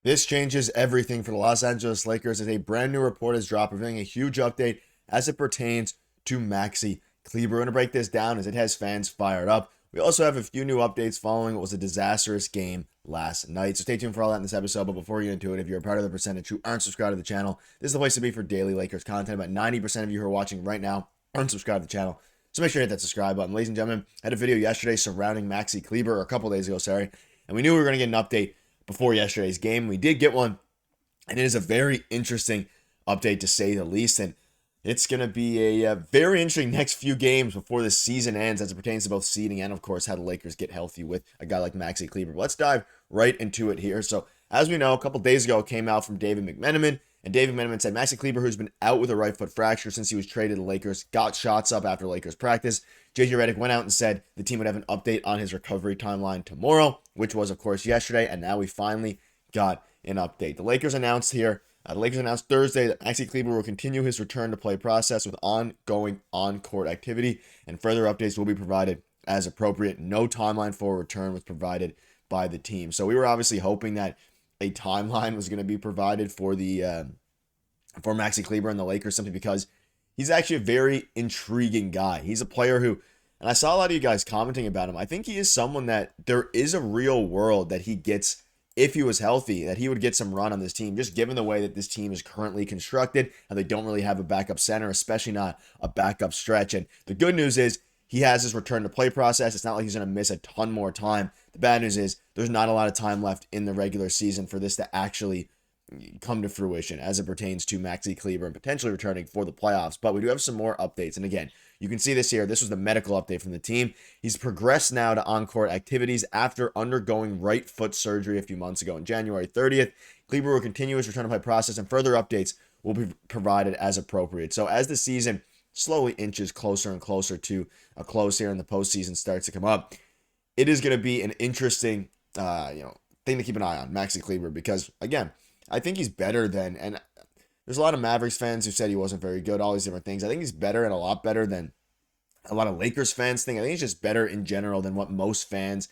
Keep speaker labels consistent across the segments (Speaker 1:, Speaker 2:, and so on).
Speaker 1: This changes everything for the Los Angeles Lakers as a brand new report has dropped, revealing a huge update as it pertains to Maxi Kleber. We're going to break this down as it has fans fired up. We also have a few new updates following what was a disastrous game last night. So stay tuned for all that in this episode. But before we get into it, if you're a part of the percentage who aren't subscribed to the channel, this is the place to be for daily Lakers content. About 90% of you who are watching right now aren't subscribed to the channel. So make sure you hit that subscribe button. Ladies and gentlemen, I had a video yesterday surrounding Maxi Kleber, or a couple days ago, sorry. And we knew we were going to get an update before yesterday's game. We did get one, and it is a very interesting update to say the least. And it's going to be a very interesting next few games before the season ends as it pertains to both seeding and, of course, how the Lakers get healthy with a guy like Maxi Kleber. But let's dive right into it here. So, as we know, a couple days ago, it came out from David McMenamin, and David McMenamin said Maxi Kleber, who's been out with a right foot fracture since he was traded to the Lakers, got shots up after Lakers practice. JJ Redick went out and said the team would have an update on his recovery timeline tomorrow, which was, of course, yesterday, and now we finally got an update. The Lakers announced Thursday that Maxi Kleber will continue his return to play process with ongoing on-court activity, and further updates will be provided as appropriate. No timeline for a return was provided by the team. So we were obviously hoping that a timeline was going to be provided for for Maxi Kleber and the Lakers, simply because he's actually a very intriguing guy. He's a player who, and I saw a lot of you guys commenting about him, I think he is someone that there is a real world that he gets, if he was healthy, that he would get some run on this team, just given the way that this team is currently constructed, and they don't really have a backup center, especially not a backup stretch. And the good news is he has his return to play process. It's not like he's going to miss a ton more time. The bad news is there's not a lot of time left in the regular season for this to actually come to fruition as it pertains to Maxi Kleber and potentially returning for the playoffs. But we do have some more updates. And again, you can see this here. This was the medical update from the team. He's progressed now to on-court activities after undergoing right foot surgery a few months ago on January 30th. Kleber will continue his return to play process, and further updates will be provided as appropriate. So as the season slowly inches closer and closer to a close here and the postseason starts to come up, it is going to be an interesting thing to keep an eye on, Maxi Kleber, because, again, I think he's better than, and there's a lot of Mavericks fans who said he wasn't very good, all these different things. I think he's better, and a lot better than a lot of Lakers fans think. I think he's just better in general than what most fans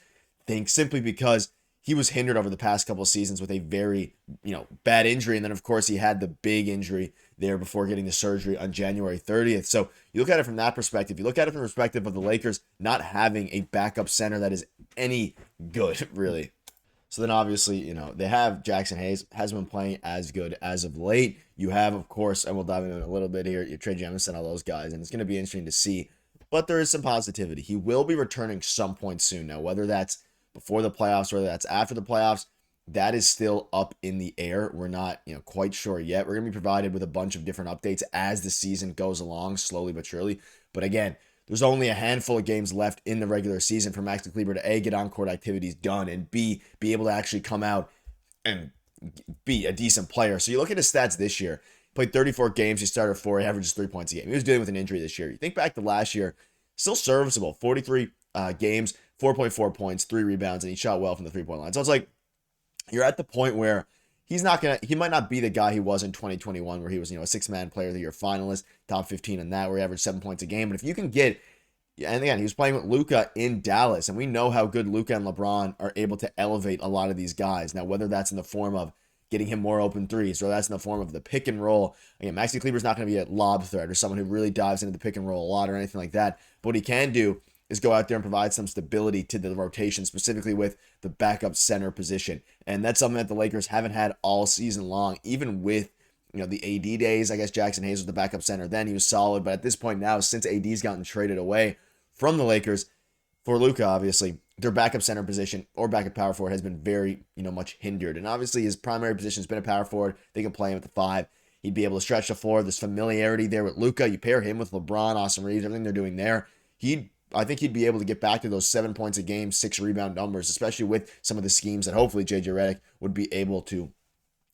Speaker 1: think, simply because he was hindered over the past couple of seasons with a very, bad injury. And then, of course, he had the big injury there before getting the surgery on January 30th. So you look at it from that perspective. You look at it from the perspective of the Lakers not having a backup center that is any good, really. So then obviously, they have Jackson Hayes, hasn't been playing as good as of late. You have, of course, and we'll dive into it a little bit here, you Trey Jemison, all those guys, and it's going to be interesting to see. But there is some positivity. He will be returning some point soon. Now, whether that's before the playoffs, whether that's after the playoffs, that is still up in the air. We're not, quite sure yet. We're going to be provided with a bunch of different updates as the season goes along, slowly but surely. But again, there's only a handful of games left in the regular season for Maxi Kleber to A, get on-court activities done, and B, be able to actually come out and be a decent player. So you look at his stats this year. He played 34 games. He started 4. He averages 3 points a game. He was dealing with an injury this year. You think back to last year, still serviceable. 43 games, 4.4 points, 3 rebounds, and he shot well from the three-point line. So it's like you're at the point where he might not be the guy he was in 2021, where he was, a six-man player of the year finalist, top 15 in that, where he averaged 7 points a game. But if you can get, and again, he was playing with Luka in Dallas, and we know how good Luka and LeBron are able to elevate a lot of these guys. Now, whether that's in the form of getting him more open threes, or that's in the form of the pick and roll. Again, Maxi Kleber's not going to be a lob threat or someone who really dives into the pick and roll a lot or anything like that. But what he can do is go out there and provide some stability to the rotation, specifically with the backup center position. And that's something that the Lakers haven't had all season long, even with, the AD days. I guess Jackson Hayes was the backup center then. He was solid. But at this point now, since AD's gotten traded away from the Lakers, for Luka, obviously, their backup center position or backup power forward has been very, much hindered. And obviously his primary position has been a power forward. They can play him at the 5. He'd be able to stretch the floor. There's familiarity there with Luka. You pair him with LeBron, Austin Reaves, everything they're doing there. I think he'd be able to get back to those 7 points a game, 6 rebound numbers, especially with some of the schemes that hopefully JJ Redick would be able to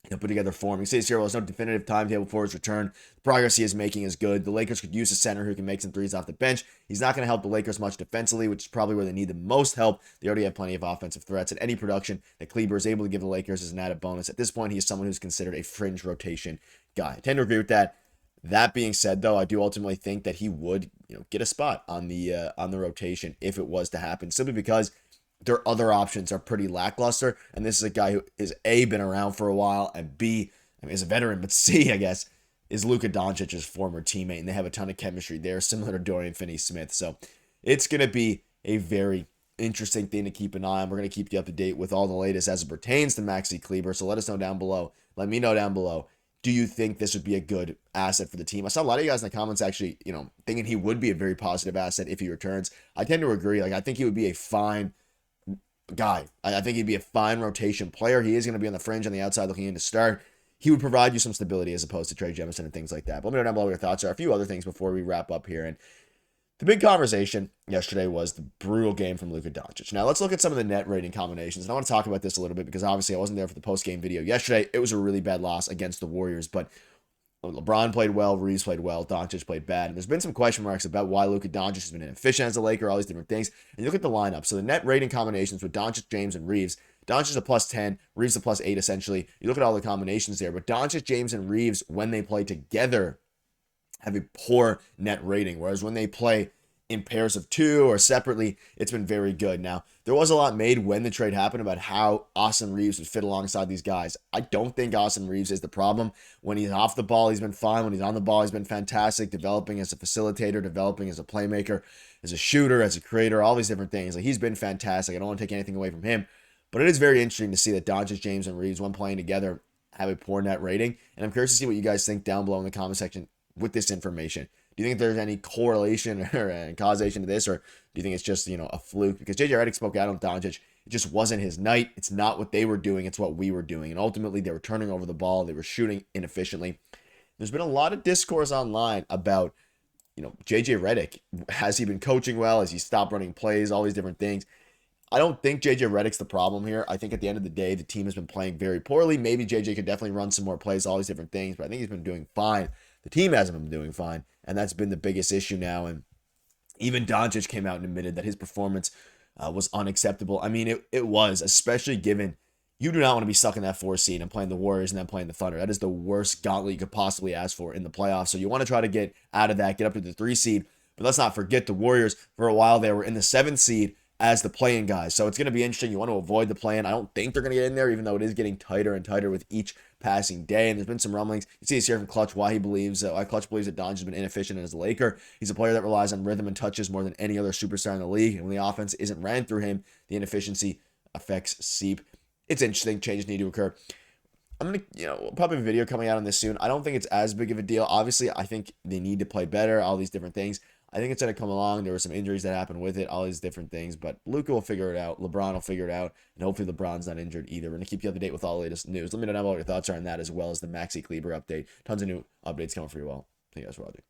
Speaker 1: put together for him. You see this here, well, there's no definitive timetable for his return. The progress he is making is good. The Lakers could use a center who can make some threes off the bench. He's not going to help the Lakers much defensively, which is probably where they need the most help. They already have plenty of offensive threats, and any production that Kleber is able to give the Lakers is an added bonus. At this point, he's someone who's considered a fringe rotation guy. I tend to agree with that. That being said, though, I do ultimately think that he would, get a spot on the rotation if it was to happen, simply because their other options are pretty lackluster. And this is a guy who is A, been around for a while, and B, I mean, is a veteran, but C, I guess, is Luka Doncic's former teammate, and they have a ton of chemistry there, similar to Dorian Finney-Smith. So it's going to be a very interesting thing to keep an eye on. We're going to keep you up to date with all the latest as it pertains to Maxi Kleber. So let us know down below. Let me know down below. Do you think this would be a good asset for the team? I saw a lot of you guys in the comments actually, thinking he would be a very positive asset if he returns. I tend to agree. Like, I think he would be a fine guy. I think he'd be a fine rotation player. He is going to be on the fringe on the outside looking in to start. He would provide you some stability as opposed to Trey Jemison and things like that. But let me know down below what your thoughts are. A few other things before we wrap up here. And the big conversation yesterday was the brutal game from Luka Doncic. Now, let's look at some of the net rating combinations. And I want to talk about this a little bit because obviously I wasn't there for the post-game video yesterday. It was a really bad loss against the Warriors, but LeBron played well, Reaves played well, Doncic played bad. And there's been some question marks about why Luka Doncic has been inefficient as a Laker, all these different things. And you look at the lineup. So the net rating combinations with Doncic, James, and Reaves. Doncic is a +10, Reaves a +8 essentially. You look at all the combinations there, but Doncic, James, and Reaves, when they play together, have a poor net rating. Whereas when they play in pairs of two or separately, it's been very good. Now, there was a lot made when the trade happened about how Austin Reaves would fit alongside these guys. I don't think Austin Reaves is the problem. When he's off the ball, he's been fine. When he's on the ball, he's been fantastic, developing as a facilitator, developing as a playmaker, as a shooter, as a creator, all these different things. Like, he's been fantastic. I don't want to take anything away from him. But it is very interesting to see that Doncic, James, and Reaves, when playing together, have a poor net rating. And I'm curious to see what you guys think down below in the comment section with this information. Do you think there's any correlation or causation to this, or do you think it's just, a fluke? Because JJ Redick spoke out on Doncic. It just wasn't his night. It's not what they were doing. It's what we were doing. And ultimately, they were turning over the ball. They were shooting inefficiently. There's been a lot of discourse online about, JJ Redick. Has he been coaching well? Has he stopped running plays? All these different things. I don't think JJ Redick's the problem here. I think at the end of the day, the team has been playing very poorly. Maybe JJ could definitely run some more plays, all these different things, but I think he's been doing fine. The team hasn't been doing fine, and that's been the biggest issue now. And even Doncic came out and admitted that his performance was unacceptable. I mean, it was, especially given you do not want to be stuck in that 4 seed and playing the Warriors and then playing the Thunder. That is the worst gauntlet you could possibly ask for in the playoffs. So you want to try to get out of that, get up to the 3 seed. But let's not forget the Warriors, for a while, they were in the 7th seed as the play-in guys. So it's going to be interesting. You want to avoid the play-in. I don't think they're going to get in there, even though it is getting tighter and tighter with each passing day. And there's been some rumblings. You see this here from Clutch, why Clutch believes that Doncic has been inefficient as a Laker. He's a player that relies on rhythm and touches more than any other superstar in the league. And when the offense isn't ran through him, the inefficiency effects seep. It's interesting. Changes need to occur. I'm going to, probably have a video coming out on this soon. I don't think it's as big of a deal. Obviously, I think they need to play better, all these different things. I think it's going to come along. There were some injuries that happened with it, all these different things. But Luka will figure it out. LeBron will figure it out. And hopefully LeBron's not injured either. We're going to keep you up to date with all the latest news. Let me know what your thoughts are on that, as well as the Maxi Kleber update. Tons of new updates coming for you all. Thank you guys for watching.